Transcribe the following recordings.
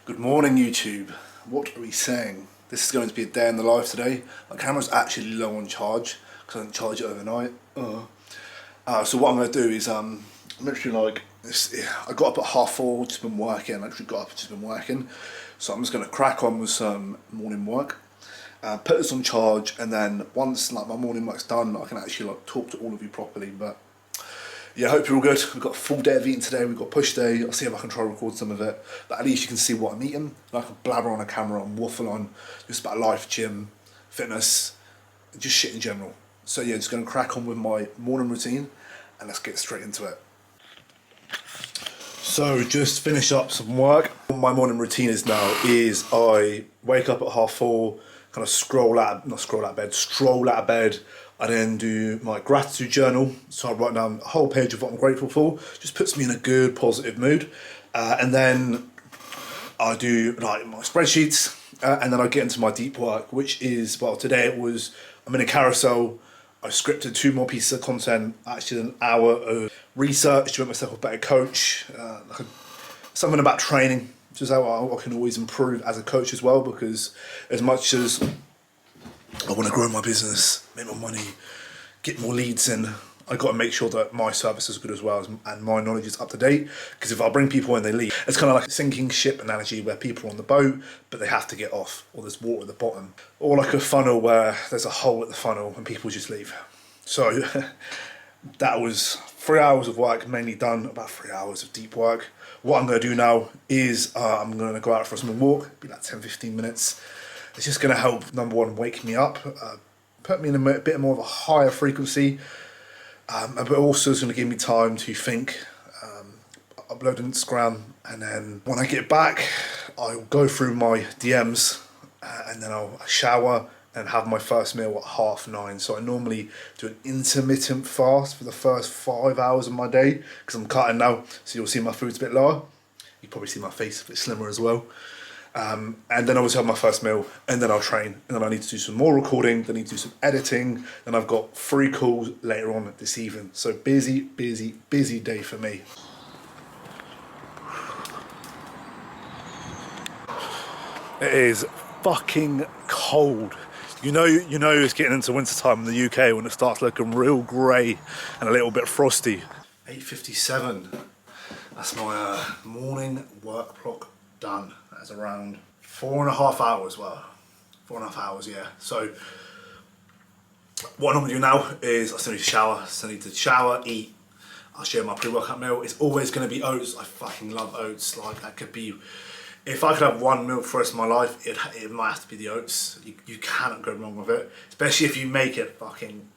Good morning, YouTube. What are we saying? This is going to be a day in the life today. My camera's actually low on charge because I didn't charge it overnight. So what I'm going to do is I'm literally I got up at 4:30, just been working. I literally got up, just been working. So I'm just going to crack on with some morning work. Put this on charge, and then once my morning work's done, I can actually talk to all of you properly. But yeah, I hope you're all good. We've got a full day of eating today. We've got push day. I'll see if I can try to record some of it. But at least you can see what I'm eating. I can blabber on a camera and waffle on just about life, gym, fitness, just shit in general. So yeah, just going to crack on with my morning routine and let's get straight into it. So just finish up some work. What my morning routine is now is I wake up at 4:30, kind of stroll out of bed. I then do my gratitude journal. So I write down a whole page of what I'm grateful for. Just puts me in a good, positive mood. And then I do my spreadsheets. And then I get into my deep work, which is, well, today I'm in a carousel. I scripted 2 more pieces of content, actually an hour of research to make myself a better coach. Something about training, which is how I can always improve as a coach as well, because as much as I want to grow my business, make more money, get more leads in, I got to make sure that my service is good as well and my knowledge is up to date. Because if I bring people in, they leave. It's kind of like a sinking ship analogy where people are on the boat, but they have to get off, or there's water at the bottom. Or like a funnel where there's a hole at the funnel and people just leave. So that was 3 hours of work, mainly done, about 3 hours of deep work. What I'm going to do now is I'm going to go out for a small walk, be like 10-15 minutes. It's just going to help, number one, wake me up, put me in a bit more of a higher frequency, but also it's going to give me time to think, upload on Instagram, and then when I get back, I'll go through my DMs, and then I'll shower and have my first meal at 9:30. So I normally do an intermittent fast for the first 5 hours of my day, because I'm cutting now, so you'll see my food's a bit lower. You probably see my face a bit slimmer as well. And then I always have my first meal, and then I'll train, and then I need to do some more recording, then I need to do some editing, then I've got 3 calls later on this evening. So busy day for me. It is fucking cold. You know it's getting into winter time in the UK when it starts looking real grey and a little bit frosty. 8:57. That's my morning work clock done. That's around 4.5 hours. Well, 4.5 hours, yeah. So what I'm gonna do now is I still need to shower, eat. I'll share my pre-workout meal. It's always gonna be oats. I fucking love oats. Like, that could be, if I could have one meal for the rest of my life, it might have to be the oats. You cannot go wrong with it, especially if you make it fucking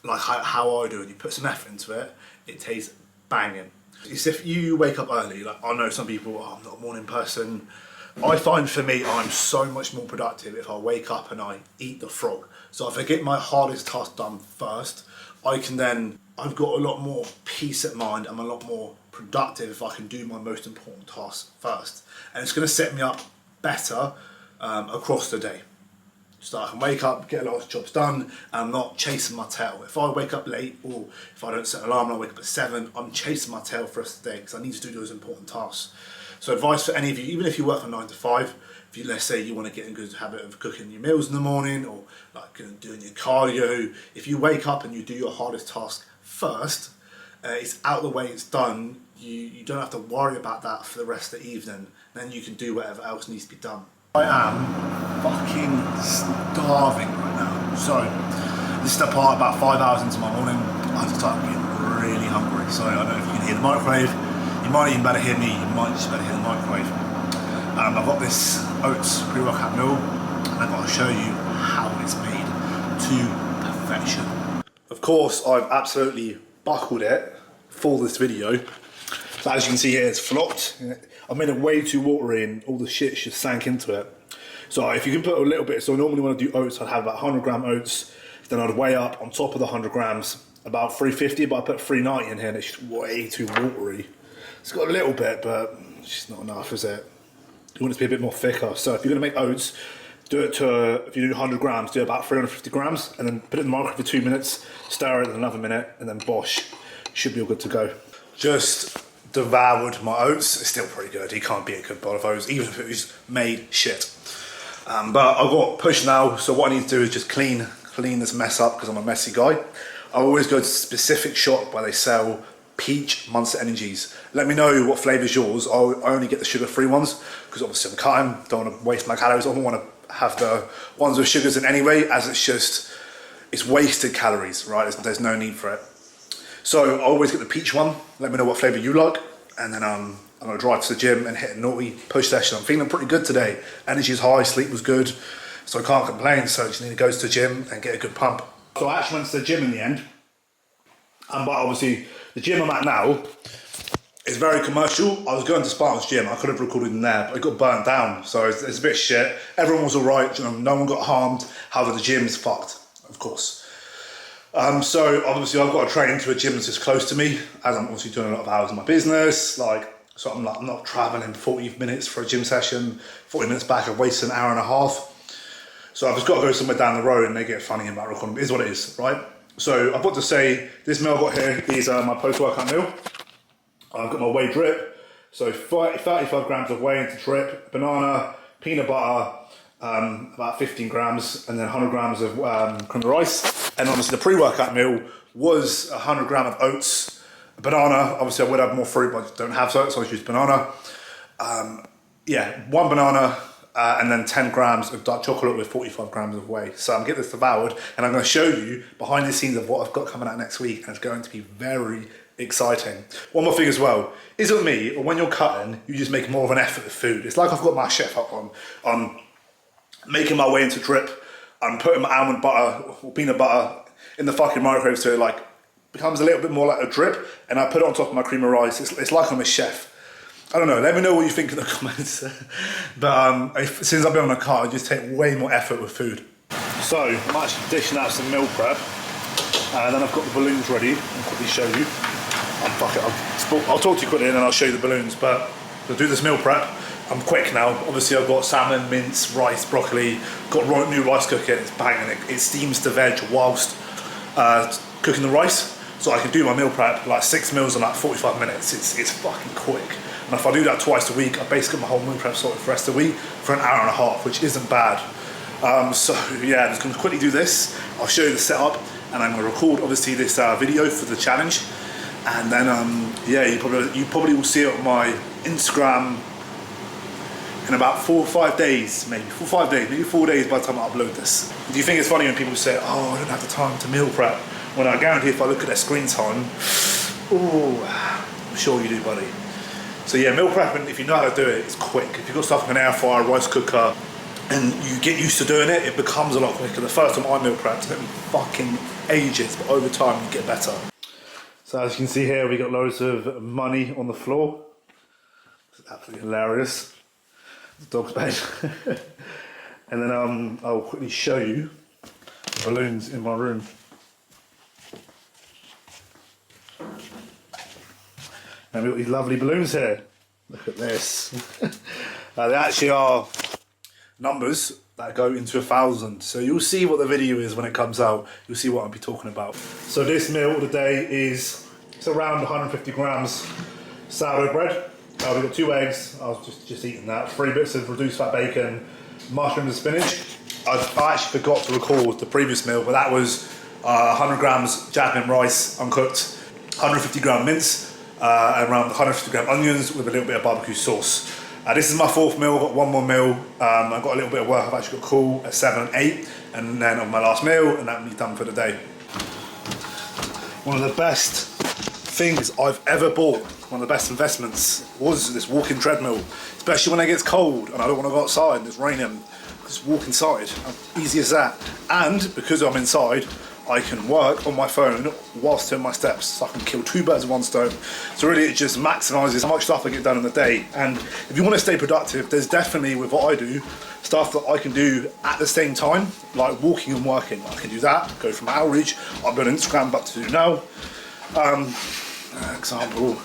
like how I do it. You put some effort into it, it tastes banging. It's if you wake up early. Like, I know some people, I'm not a morning person. I find for me, I'm so much more productive if I wake up and I eat the frog. So if I get my hardest task done first, I've got a lot more peace of mind. I'm a lot more productive if I can do my most important tasks first. And it's going to set me up better across the day. So I can wake up, get a lot of jobs done, and I'm not chasing my tail. If I wake up late, or if I don't set an alarm and I wake up at 7, I'm chasing my tail for the rest of the day because I need to do those important tasks. So advice for any of you, even if you work from 9 to 5, if you, let's say you want to get in a good habit of cooking your meals in the morning, or like doing your cardio, if you wake up and you do your hardest task first, it's out of the way, it's done, you don't have to worry about that for the rest of the evening, then you can do whatever else needs to be done. I am fucking starving right now. So this is the part about 5 hours into my morning, I just start getting really hungry. So I don't know if you can hear the microwave. You might even better hear me, you might just better hear the microwave. I've got this oats pre-workout meal, and I've got to show you how it's made to perfection. Of course, I've absolutely buckled it for this video. So as you can see here, it's flopped. I've made it way too watery and all the shit just sank into it. So if you can put a little bit, so normally when I do oats, I'd have about 100 gram oats, then I'd weigh up on top of the 100 grams, about 350, but I put 390 in here and it's just way too watery. It's got a little bit, but it's just not enough, is it? You want it to be a bit more thicker. So if you're gonna make oats, do it to, if you do 100 grams, do about 350 grams, and then put it in the microwave for 2 minutes, stir it in another minute, and then bosh, should be all good to go. Just devoured my oats. It's still pretty good. You can't beat a good bowl of oats, even if it was made shit. But I've got push now, so what I need to do is just clean this mess up because I'm a messy guy. I always go to a specific shop where they sell peach Monster Energies. Let me know what flavour's yours. I only get the sugar-free ones because obviously I'm cutting, don't want to waste my calories. I don't want to have the ones with sugars in anyway, as it's wasted calories, right? There's no need for it. So I always get the peach one. Let me know what flavour you like, and then I'm gonna drive to the gym and hit a naughty push session. I'm feeling pretty good today. Energy's high, sleep was good, so I can't complain. So I just need to go to the gym and get a good pump. So I actually went to the gym in the end, but obviously the gym I'm at now is very commercial. I was going to Spartan's gym. I could have recorded in there, but it got burnt down, so it's a bit shit. Everyone was all right. You know, no one got harmed. However, the gym's fucked, of course. So obviously I've got to train to a gym that's just close to me, as I'm obviously doing a lot of hours in my business. So I'm not traveling 40 minutes for a gym session, 40 minutes back, I've wasted an hour and a half. So I've just got to go somewhere down the road and they get funny about recording. It is what it is, right? So I've got to say, this meal I've got here is my post-workout meal. I've got my whey drip, so 35 grams of whey into drip, banana, peanut butter, about 15 grams, and then 100 grams of cream of rice. And obviously the pre-workout meal was 100 grams of oats, banana. Obviously I would have more fruit, but I don't have so I just use banana. One banana, and then 10 grams of dark chocolate with 45 grams of whey. So I'm getting this devoured, and I'm going to show you behind the scenes of what I've got coming out next week, and it's going to be very exciting. One more thing as well, is it me, or when you're cutting, you just make more of an effort with food. It's like I've got my chef up on making my way into drip. I'm putting my almond butter or peanut butter in the fucking microwave so it like becomes a little bit more like a drip, and I put it on top of my cream of rice. It's like I'm a chef. I don't know, let me know what you think in the comments. But since I've been on a car, I just take way more effort with food. So I'm actually dishing out some meal prep, and then I've got the balloons ready. I'll quickly show you. I'll talk to you quickly and then I'll show you the balloons. But to do this meal prep, I'm quick now. Obviously I've got salmon, mince, rice, broccoli, got new rice cooker, it's banging. It steams the veg whilst cooking the rice. So I can do my meal prep, like 6 meals in like 45 minutes. It's fucking quick. And if I do that twice a week, I basically got my whole meal prep sorted for the rest of the week for an hour and a half, which isn't bad. So yeah, I'm just gonna quickly do this. I'll show you the setup, and I'm gonna record obviously this video for the challenge. And then yeah, you probably will see it on my Instagram in about 4 or 5 days, maybe 4 days by the time I upload this. Do you think it's funny when people say, oh, I don't have the time to meal prep? When I guarantee if I look at their screen time, oh, I'm sure you do, buddy. So yeah, meal prepping, if you know how to do it, it's quick. If you've got stuff like an air fryer, rice cooker, and you get used to doing it, it becomes a lot quicker. The first time I meal prepped, it took me fucking ages, but over time you get better. So as you can see here, we got loads of money on the floor. It's absolutely hilarious. The dog's bed. And then I'll quickly show you the balloons in my room. And we've got these lovely balloons here. Look at this. They actually are numbers that go into 1,000. So you'll see what the video is when it comes out. You'll see what I'll be talking about. So this meal of the day is, it's around 150 grams sourdough bread. We've got 2 eggs. I was just eating that. 3 bits of reduced fat bacon, mushrooms and spinach. I actually forgot to record the previous meal, but that was 100 grams jasmine rice, uncooked, 150 gram mince, and around 150 gram onions with a little bit of barbecue sauce. This is my 4th meal. I've got 1 more meal. I've got a little bit of work. I've actually got call at 7 and 8, and then on my last meal, and that'll be done for the day. One of the best things I've ever bought, one of the best investments, was this walking treadmill. Especially when it gets cold and I don't want to go outside and it's raining. Just walk inside. Easy as that. And because I'm inside, I can work on my phone whilst doing my steps. So I can kill 2 birds with 1 stone. So really it just maximises how much stuff I get done in the day. And if you want to stay productive, there's definitely, with what I do, stuff that I can do at the same time, like walking and working. I can do that, go from outreach. I've got an Instagram about to do now. Example,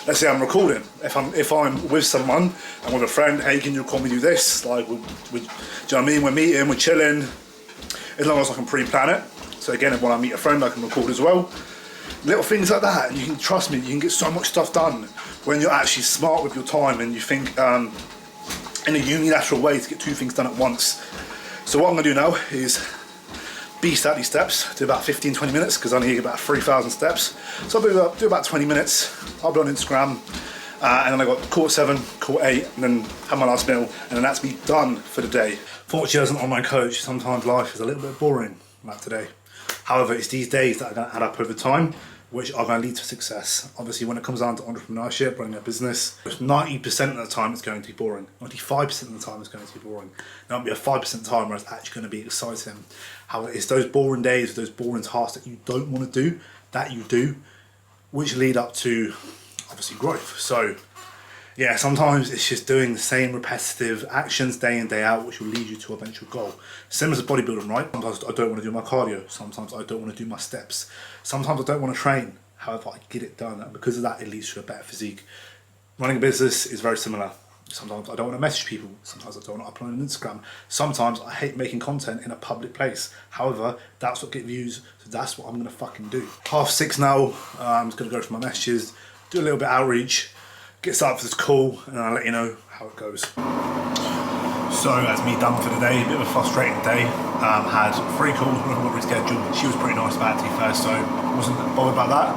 let's say I'm recording. If I'm with someone and with a friend, hey, can you call me do this? Like, do you know what I mean? We're meeting, we're chilling. As long as I can pre-plan it. So again, when I meet a friend, I can record as well. Little things like that, you can trust me, you can get so much stuff done when you're actually smart with your time and you think in a unilateral way to get 2 things done at once. So what I'm gonna do now is beast out these steps, do about 15-20 minutes because I need about 3,000 steps. So I'll do about 20 minutes, I'll be on Instagram, and then I got 7:15, 8:15, and then have my last meal, and then that's me done for the day. Fortunately, as an online coach, sometimes life is a little bit boring like today. However, it's these days that are going to add up over time, which are going to lead to success. Obviously, when it comes down to entrepreneurship, running a business, 90% of the time it's going to be boring. 95% of the time it's going to be boring. There won't be a 5% time where it's actually going to be exciting. However, it's those boring days, those boring tasks that you don't want to do, that you do, which lead up to, obviously, growth. So, yeah, sometimes it's just doing the same repetitive actions day in, day out, which will lead you to a eventual goal. Same as bodybuilding, right? Sometimes I don't want to do my cardio. Sometimes I don't want to do my steps. Sometimes I don't want to train. However, I get it done. And because of that, it leads to a better physique. Running a business is very similar. Sometimes I don't want to message people. Sometimes I don't want to upload on Instagram. Sometimes I hate making content in a public place. However, that's what gets views. So that's what I'm going to fucking do. 6:30 now. I'm just going to go through my messages, do a little bit of outreach, get started for this call, and I'll let you know how it goes. So that's me done for the day. A bit of a frustrating day. Had 3 calls, one of them got rescheduled. She was pretty nice about it to be fair, so wasn't bothered about that.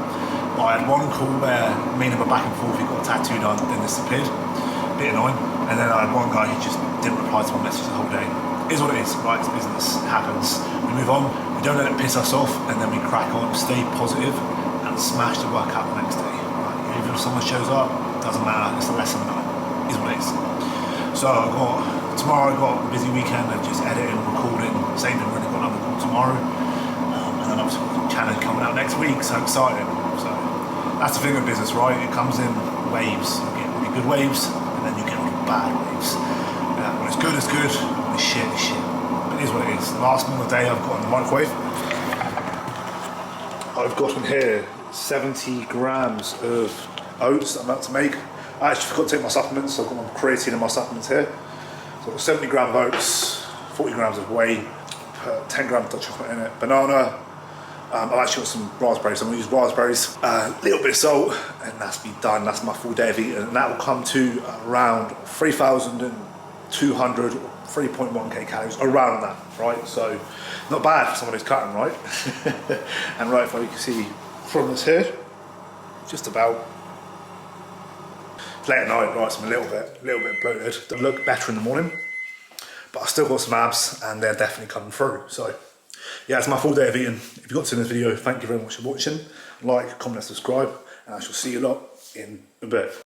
But I had 1 call where me and him were back and forth. He got a tattoo done, then disappeared. A bit annoying. And then I had 1 guy who just didn't reply to my message the whole day. It is what it is, right? It's business. It happens. We move on. We don't let it piss us off, and then we crack on, stay positive, and smash the workout the next day. Right? Even if someone shows up, doesn't matter, it's a lesson learned. It is what it is. So tomorrow I've got a busy weekend of just editing, recording, same thing, really got another call tomorrow. And then obviously channel coming out next week, so exciting. So that's the thing with business, right? It comes in waves. You get really good waves, and then you get really bad waves. When it's good, it's good. When it's shit, it's shit. But it is what it is. Last meal of the day I've got in the microwave. I've got in here 70 grams of oats that I'm about to make. I actually forgot to take my supplements, so I've got my creatine and my supplements here. So I've got 70 grams of oats, 40 grams of whey, 10 grams of dark chocolate in it, banana. I've actually got some raspberries, so I'm going to use raspberries, a little bit of salt, and that's me done. That's my full day of eating, and that will come to around 3,200 or 3.1k calories, around that, right? So not bad for someone who's cutting, right? And right, if you can see from this here, just about. Late at night, right, so I'm a little bit bloated. Don't look better in the morning, but I've still got some abs and they're definitely coming through. So yeah, it's my full day of eating. If you got to this video, thank you very much for watching. Like, comment, and subscribe, and I shall see you lot in a bit.